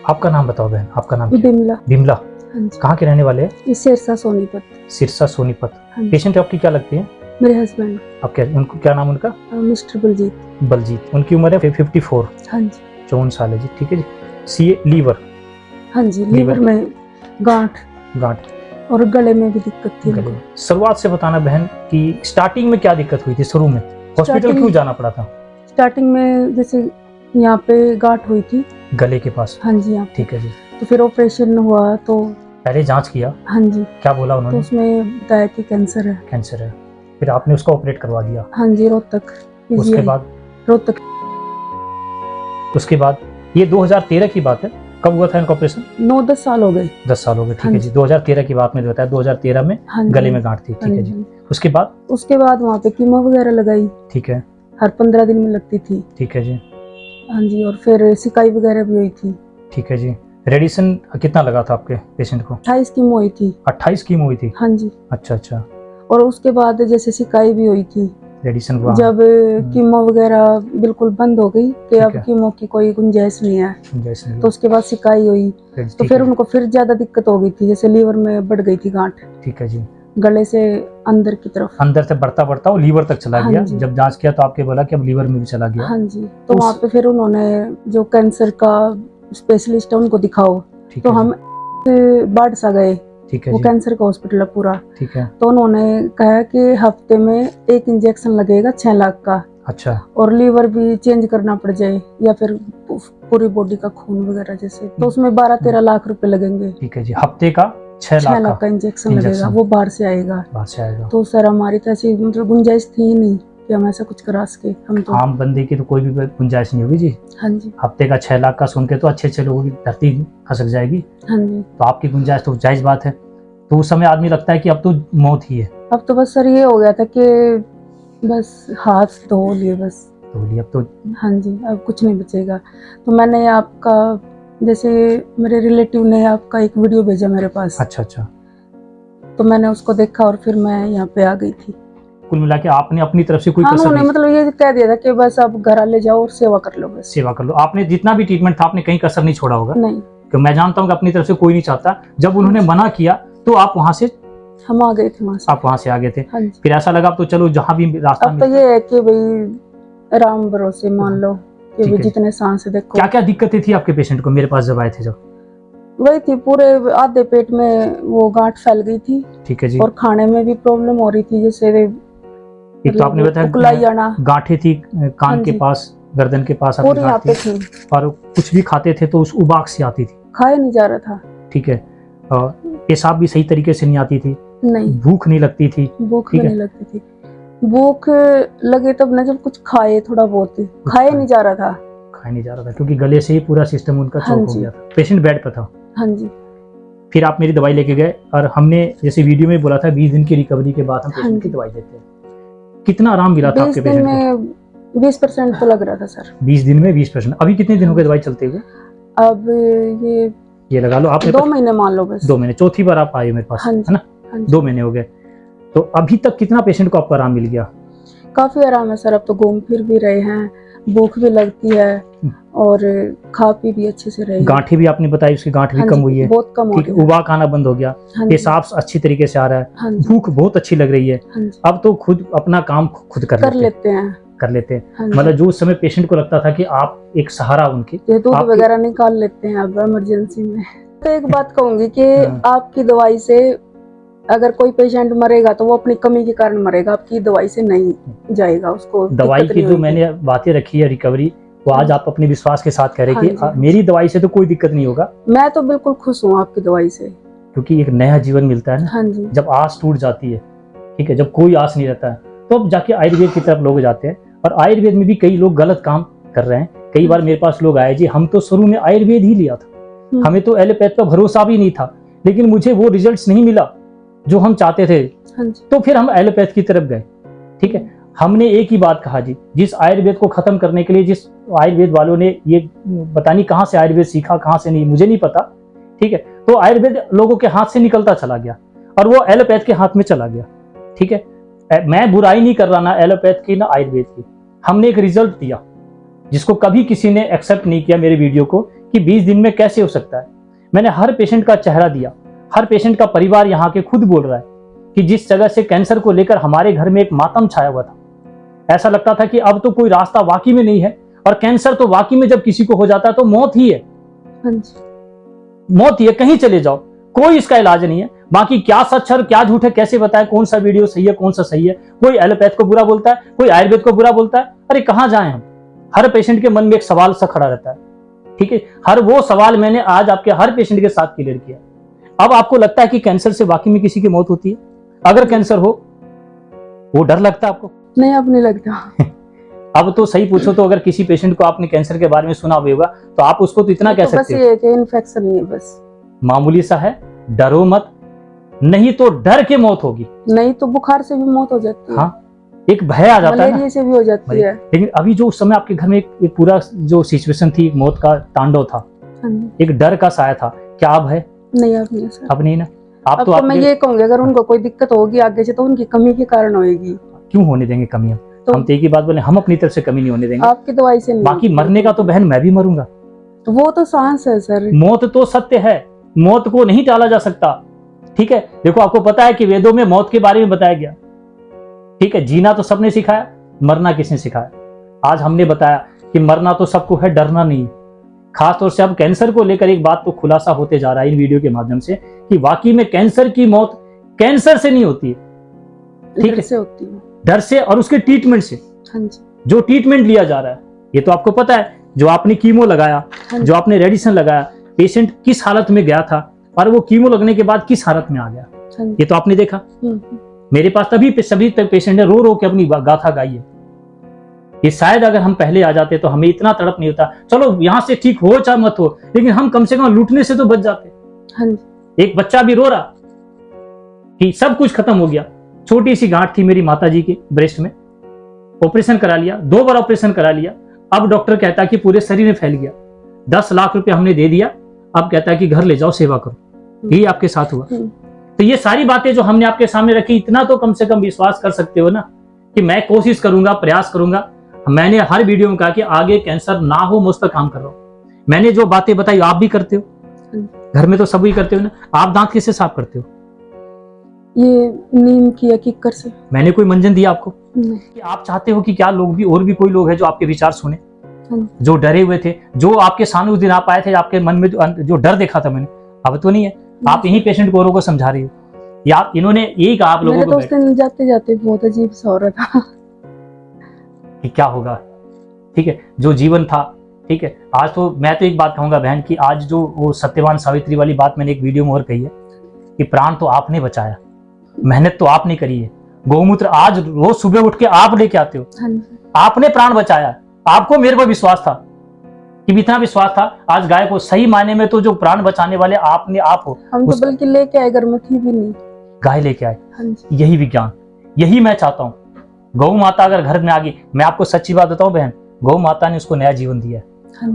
आपका नाम बताओ बहन, आपका नाम क्या है? बिमला। बिमला। हाँ जी। कहाँ के रहने वाले हैं? ये सिरसा सोनीपत। सिरसा सोनीपत। हाँ जी। पेशेंट आपकी क्या लगती है? मेरे हस्बैंड आप क्या, उनको क्या नाम उनका? मिस्टर बलजीत। बलजीत। उनकी उम्र है 54। हाँ जी। 54 साल है जी। ठीक है जी। सी लीवर। हाँ जी, लीवर में गांठ गांठ। और गले में भी दिक्कत थी गले। उनको। शुरुआत से बताना बहन कि स्टार्टिंग में क्या दिक्कत हुई थी शुरू में? हॉस्पिटल क्यों जाना पड़ा था? स्टार्टिंग में जैसे यहाँ पे गांठ हुई थी गले के पास। हाँ जी यहाँ पे। ठीक है जी। तो फिर ऑपरेशन हुआ तो पहले जांच किया, हाँ जी, क्या बोला तो उन्होंने? उसमें बताया कि कैंसर है। कैंसर है। फिर आपने उसको ऑपरेट करवा दिया। हाँ जी, रोहतक उसके PGI बाद रोहतक। उसके बाद ये 2013 की बात है। कब हुआ था इनका ऑपरेशन? 9-10 साल हो गए। 10 साल हो गए। ठीक हाँ है जी। 2013 की बात में बताया, 2013 में हाँ जी, गले में गांठ थी। ठीक है जी। उसके बाद वहाँ पे कीमो वगैरह लगाई, ठीक है। हर 15 दिन में लगती थी। ठीक है जी। हाँ जी, और फिर सिकाई वगैरह भी हुई थी। ठीक है जी। रेडिएशन कितना लगा था आपके पेशेंट को? 28 कीमो हुई थी। 28 कीमो हुई थी? हाँ जी। अच्छा अच्छा। और उसके बाद जैसे सिकाई भी हुई थी, रेडिएशन हुआ जब कीमो वगैरह बिल्कुल बंद हो गई कि अब कीमो की कोई गुंजाइश नहीं है, तो उसके बाद सिकाई हुई। तो फिर उनको फिर ज्यादा दिक्कत हो गई थी, जैसे लीवर में बढ़ गई थी गांठ। ठीक है जी। गले से अंदर की तरफ, अंदर से बढ़ता बढ़ता वो लीवर तक चला हाँ गया। जी। जब जांच किया तो आपके बोला कि अब लीवर में भी चला गया। हाँ जी। तो वहाँ पे फिर उन्होंने जो कैंसर का स्पेशलिस्ट है उनको दिखाओ, तो हम बाढ़ सा गए। ठीक है वो जी। कैंसर का हॉस्पिटल है पूरा। ठीक है। तो उन्होंने कहा कि हफ्ते में 1 इंजेक्शन लगेगा 6 लाख का। अच्छा। और लीवर भी चेंज करना पड़ जाए या फिर पूरी बॉडी का खून वगैरह जैसे, तो उसमें 12-13 लाख रुपए लगेंगे। ठीक है जी। हफ्ते का 6 लाख का इंजेक्शन लगेगा, वो बाहर से आएगा। बाहर से आएगा। तो सर हमारी तो ऐसी मतलब गुंजाइश थी ही नहीं कि हम ऐसा कुछ करा सके। हम तो आम बंदे की तो कोई भी गुंजाइश नहीं होगी जी। हाँ जी। हफ्ते का 6 लाख का सुन के तो अच्छे लोगों की धरती खसक जाएगी। हाँ जी। तो आपकी गुंजाइश तो जायज बात है। तो उस समय आदमी लगता है कि अब तो मौत ही है। अब तो बस सर ये हो गया था कि बस हाथ धो लिए बस। तो अब तो हाँ जी, अब कुछ नहीं बचेगा। तो मैंने आपका, जैसे मेरे रिलेटिव ने आपका एक वीडियो भेजा मेरे पास। अच्छा अच्छा। तो मैंने उसको देखा और फिर मैं यहाँ पे आ गई थी। कुल मिला के आपने अपनी तरफ से कोई हाँ, कसर उन्होंने नहीं, मतलब ये कह दिया था कि बस आप घर ले जाओ और सेवा कर लो बस। सेवा कर लो। आपने जितना भी ट्रीटमेंट था आपने कहीं कसर नहीं छोड़ा होगा। नहीं, कि मैं जानता हूँ कि अपनी तरफ से कोई नहीं चाहता। जब उन्होंने मना किया तो आप वहां से, हम आ गए थे वहां से। आप वहां से आ गए थे। हाँ जी। फिर ऐसा लगा अब तो चलो जहां भी रास्ता अब तो ये है कि भाई राम भरोसे मान लो कि भाई जितने सांस देखो। क्या क्या दिक्कतें थी आपके पेशेंट को मेरे पास जब आए थे? जब वही थी, पूरे आधे पेट में वो गांठ फैल गई थी। ठीक है जी। और खाने में भी प्रॉब्लम हो रही थी, जैसे एक तो आपने बताया गांठें थी कान के पास, गर्दन के पास और यहाँ पे थी। और कुछ भी खाते थे तो उस उबाक से आती थी। खाया नहीं जा रहा था। ठीक है। पेशाब भी सही तरीके से नहीं आती थी। नहीं, भूख नहीं लगती थी। भूख भी नहीं लगती थी। भूख लगे तब ना जब कुछ खाए, थोड़ा बहुत खाया नहीं जा रहा था। खाया नहीं जा रहा था क्योंकि गले से ही पूरा सिस्टम उनका चौक हो गया था। पेशेंट बेड पर था। हाँ जी। फिर आप मेरी दवाई लेके गए और हमने जैसे वीडियो में बोला था 20 दिन की रिकवरी के बाद हम पेशेंट की दवाई देते हैं। कितना आराम मिला था आपके पेशेंट को? 20% तो लग रहा था सर। 20 दिन में 20%। अभी कितने दिन हो गए दवाई चलते हुए? अब ये लगा लो आपने 2 महीने मान लो बस। 2 महीने, चौथी बार आप आए मेरे पास, है ना? 2 महीने हो गए। तो अभी तक कितना पेशेंट को आपको आराम मिल गया? काफी आराम है सर। अब तो घूम फिर भी रहे हैं, भूख भी लगती है और खा पी भी अच्छे से रहे। गांठें भी आपने बताई, उसकी गांठ भी कम हुई है, बहुत कम हो गई। उबाक आना बंद हो गया, पेशाब अच्छी तरीके से आ रहा है, भूख बहुत अच्छी लग रही है। अब तो खुद अपना काम खुद कर लेते हैं। मतलब जो उस समय पेशेंट को लगता था कि आप एक सहारा उनके, दूध वगैरह निकाल लेते हैं अब इमरजेंसी में। तो एक बात कहूंगी कि आपकी दवाई से अगर कोई पेशेंट मरेगा तो वो अपनी कमी के कारण मरेगा, आपकी दवाई से नहीं जाएगा। उसको दवाई की जो मैंने बातें रखी है रिकवरी, वो आज आप अपने विश्वास के साथ कह रहे हैं कि मेरी दवाई से तो कोई दिक्कत नहीं होगा। मैं तो बिल्कुल खुश हूँ आपकी दवाई से, क्योंकि एक नया जीवन मिलता है ना। हाँ जी। जब आस टूट जाती है, ठीक है, जब कोई आस नहीं रहता है, तो अब जाके आयुर्वेद की तरफ लोग जाते हैं। और आयुर्वेद में भी कई लोग गलत काम कर रहे हैं। कई बार मेरे पास लोग आए जी, हम तो शुरू में आयुर्वेद ही लिया था, हमें तो एलोपैथ पर भरोसा भी नहीं था, लेकिन मुझे वो रिजल्ट्स नहीं मिला जो हम चाहते थे, तो फिर हम एलोपैथ की तरफ गए। ठीक है, हमने एक ही बात कहा जी, जिस आयुर्वेद को खत्म करने के लिए, जिस आयुर्वेद वालों ने ये पता नहीं कहां से आयुर्वेद सीखा, कहां से नहीं, मुझे नहीं पता। ठीक है, तो आयुर्वेद लोगों के हाथ से निकलता चला गया और वो एलोपैथ के हाथ में चला गया। ठीक है, मैं बुराई नहीं कर रहा ना एलोपैथ की ना आयुर्वेद की। हमने एक रिजल्ट दिया जिसको कभी किसी ने एक्सेप्ट नहीं किया मेरे वीडियो को, कि 20 दिन में कैसे हो सकता है। मैंने हर पेशेंट का चेहरा दिया, हर पेशेंट का परिवार यहाँ के खुद बोल रहा है कि जिस जगह से कैंसर को लेकर हमारे घर में एक मातम छाया हुआ था, ऐसा लगता था कि अब तो कोई रास्ता वाकई में नहीं है, और कैंसर तो वाकई में जब किसी को हो जाता है तो मौत ही है। हाँ जी, मौत ही है, कहीं चले जाओ, कोई इसका इलाज नहीं है। बाकी क्या सच है और क्या झूठ है कैसे बताएं, कौन सा वीडियो सही है कौन सा सही है। कोई एलोपैथ को बुरा बोलता है, कोई आयुर्वेद को बुरा बोलता है। अरे कहाँ जाएं हम। हर पेशेंट के मन में एक सवाल सा खड़ा रहता है, ठीक है। हर वो सवाल मैंने आज आपके हर पेशेंट के साथ क्लियर किया। अब आपको लगता है कि कैंसर से वाकई में किसी की मौत होती है? अगर कैंसर हो, वो डर लगता है आपको? नहीं, अब नहीं लगता। अब तो सही पूछो तो अगर किसी पेशेंट को आपने कैंसर के बारे में सुना भी होगा तो आप उसको तो इतना कह सकते बस ये है कि इन्फेक्शन ही है, बस मामूली सा है, डरो मत, नहीं तो डर के मौत होगी। नहीं तो बुखार से भी मौत हो जाती है। हाँ, एक भय आ जाता है ना, मलेरिया से भी हो जाती है। लेकिन अभी जो उस समय आपके घर में एक पूरा जो सिचुएशन थी, मौत का तांडव था, हाँ जी। एक डर का साया था, क्या अब है? नहीं, अब नहीं सर। अब नहीं ना। आप अब तो मैं ये कहूंगी अगर उनको कोई दिक्कत होगी आगे से तो उनकी कमी के कारण होगी। क्यों होने देंगे कमियां? तो हम तो एक ही बात बोले, हम अपनी तरफ से कमी नहीं होने देंगे। आपकी दवाई से नहीं बाकी होगी। मरने का तो बहन मैं भी मरूंगा, तो वो तो सांस है सर। मौत तो सत्य है, मौत को नहीं टाला जा सकता, ठीक है। देखो आपको पता है कि वेदों में मौत के बारे में बताया गया, ठीक है। जीना तो सबने सिखाया, मरना किसने सिखाया? आज हमने बताया कि मरना तो सबको है, डरना नहीं। खासतौर से अब कैंसर को लेकर एक बात तो खुलासा होते जा रहा है इन वीडियो के माध्यम से कि वाकई में कैंसर की मौत कैंसर से नहीं होती है, ठीक है, से होती है, डर से और उसके ट्रीटमेंट से। हाँ जी। जो ट्रीटमेंट लिया जा रहा है ये तो आपको पता है, जो आपने कीमो लगाया, जो आपने रेडिएशन लगाया, पेशेंट किस हालत में गया था और वो कीमो लगने के बाद किस हालत में आ गया, ये तो आपने देखा। मेरे पास तभी सभी पेशेंट ने रो रो के अपनी गाथा गाई है। ये शायद अगर हम पहले आ जाते तो हमें इतना तड़प नहीं होता। चलो यहाँ से ठीक हो चाहे मत हो, लेकिन हम कम से कम लूटने से तो बच जाते। हाँ जी। एक बच्चा भी रो रहा कि सब कुछ खत्म हो गया, छोटी सी गांठ थी मेरी माताजी के ब्रेस्ट में, ऑपरेशन करा लिया, 2 बार ऑपरेशन करा लिया, अब डॉक्टर कहता है कि पूरे शरीर में फैल गया, 10 लाख रुपए हमने दे दिया, अब कहता है कि घर ले जाओ सेवा करो। यही आपके साथ हुआ। तो ये सारी बातें जो हमने आपके सामने रखी, इतना तो कम से कम विश्वास कर सकते हो ना कि मैं कोशिश करूंगा, प्रयास करूंगा। मैंने हर वीडियो में कहा कि आगे कैंसर ना हो, मैं उस पर काम कर रहा हूं। मैंने जो बातें बताई आप भी करते हो, घर में तो सभी करते हो ना। आप दांत किससे साफ करते हो? ये नीम की किक्कर से। मैंने कोई मंजन दिया आपको? नहीं। कि आप चाहते हो कि क्या लोग भी, और भी कोई लोग हैं जो आपके विचार सुने, जो डरे हुए थे, जो आपके सामने उस दिन आप आए थे, आपके मन में जो डर देखा था मैंने, अब तो नहीं है। आप यही पेशेंट को को समझा रही हो, या इन्होंने यही कहा आप लोगों को? उस दिन जाते जाते बहुत अजीब सा हो रहा था कि क्या होगा, ठीक है, जो जीवन था, ठीक है। आज तो मैं तो एक बात कहूंगा बहन कि आज जो वो सत्यवान सावित्री वाली बात मैंने एक वीडियो में और कही है कि प्राण तो आपने बचाया, मेहनत तो आपने करी है, गौमूत्र आज रोज सुबह उठ के आप लेके आते हो, आपने प्राण बचाया। आपको मेरे पर विश्वास था कि इतना विश्वास था, आज गाय को सही मायने में तो जो प्राण बचाने वाले आपने आप हो। हम तो बल्कि लेके आए, घर में थी भी नहीं, गाय लेके आए। यही विज्ञान, यही मैं चाहता हूँ। गौ माता अगर घर में आ गई, मैं आपको सच्ची बात बताऊं बहन, गौ माता ने उसको नया जीवन दिया है।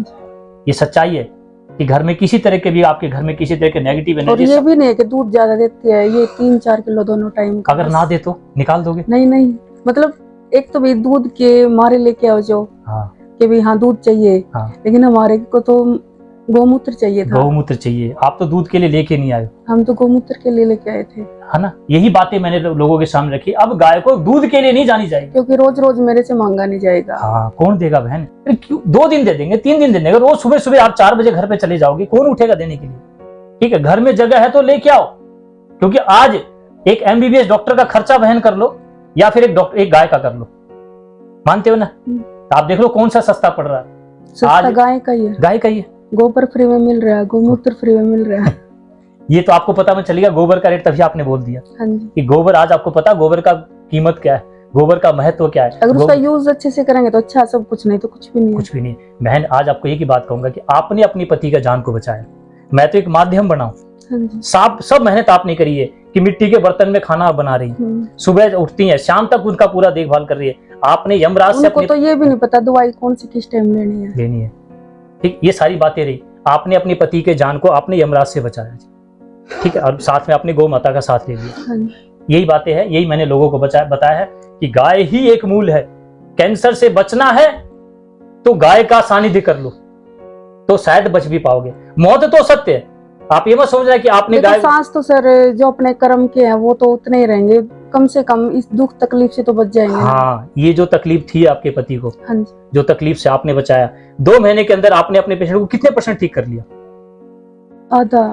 ये सच्चाई है कि घर में किसी तरह के भी, आपके घर में किसी तरह के नेगेटिव एनर्जी, और ये भी नहीं कि दूध ज्यादा देती है, ये 3-4 किलो दोनों टाइम का। अगर ना दे तो निकाल दोगे? नहीं, मतलब एक तो भी दूध के मारे लेके आओ जो, हाँ, कि भी हाँ दूध चाहिए, हाँ, लेकिन हमारे को तो गौमूत्र चाहिए था। गौमूत्र चाहिए, आप तो दूध के लिए लेके नहीं आए, हम तो गौमूत्र के लिए लेके आए थे, है ना। यही बातें मैंने लोगों के सामने रखी। अब गाय को दूध के लिए नहीं जानी जाएगी, क्योंकि रोज रोज मेरे से मांगा नहीं जाएगा। हाँ, कौन देगा बहन? क्यों? 2 दिन दे देंगे, 3 दिन दे देंगे। रोज सुबह सुबह आप 4 बजे घर पे चले जाओगे, कौन उठेगा देने के लिए? ठीक है, घर में जगह है तो लेके आओ, क्योंकि आज एक MBBS डॉक्टर का खर्चा वहन कर लो या फिर एक गाय का कर लो, मानते हो ना? आप देख लो कौन सा सस्ता पड़ रहा है। सस्ता गाय का ही है, गाय का ही है। गोबर फ्री में मिल रहा है, गौमूत्र फ्री में मिल रहा है। ये तो आपको पता में चलेगा गोबर का रेट, तभी आपने बोल दिया कि गोबर। आज आपको पता गोबर का कीमत क्या है, गोबर का महत्व क्या है। अगर उसका यूज अच्छे से करेंगे तो अच्छा, सब कुछ नहीं तो कुछ भी नहीं, कुछ भी नहीं। बहन आज आपको एक ही बात कहूंगा कि आपने अपनी पति का जान को बचाया, मैं तो एक माध्यम बनाऊं। सब मेहनत आपने करी है कि मिट्टी के बर्तन में खाना बना रही, सुबह उठती है, शाम तक उनका पूरा देखभाल कर रही है। आपने यमराज से उनको तो ये भी नहीं पता दवाई कौन सी किस टाइम लेनी है। ठीक, ये सारी बातें रही। आपने अपने पति के जान को आपने यमराज से बचाया, ठीक है, और साथ में आपने गौ माता का साथ ले लिया। यही बातें हैं, यही मैंने लोगों को बताया है कि गाय ही एक मूल है। कैंसर से बचना है तो गाय का सानिध्य कर लो, तो शायद बच भी पाओगे। मौत तो सत्य है, आप ये मत समझना कि आपने देखो गाय। सांस तो सर जो अपने कर्म के हैं वो तो उतने ही रहेंगे, कम से कम इस दुख तकलीफ से तो बच जाएंगे ना। हाँ, ये जो तकलीफ थी आपके पति को, हाँ जी। जो तकलीफ से आपने बचाया, 2 महीने के अंदर आपने अपने पेशेंट को कितने % ठीक कर लिया? आधा।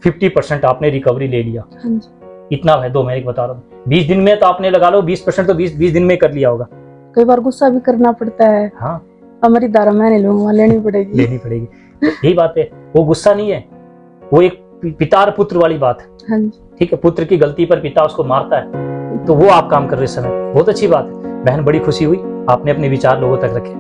50% आपने रिकवरी ले लिया। हाँ जी। इतना है 2 महीने की बता रहा हूँ। 20 दिन में तो आपने लगा लो 20% तो 20 दिन में कर लिया होगा। कई बार गुस्सा भी करना पड़ता है। हाँ, हमारी दारा मैं नहीं लूंगा, लेनी पड़ेगी। लेनी पड़ेगी। तो यही बात है, वो गुस्सा नहीं है, वो एक पिता और पुत्र वाली बात है। हाँ जी। ठीक है, पुत्र की गलती पर पिता उसको मारता है, तो वो आप काम कर रहे समय बहुत अच्छी बात है। बहन, बड़ी खुशी हुई आपने अपने विचार लोगों तक रखे।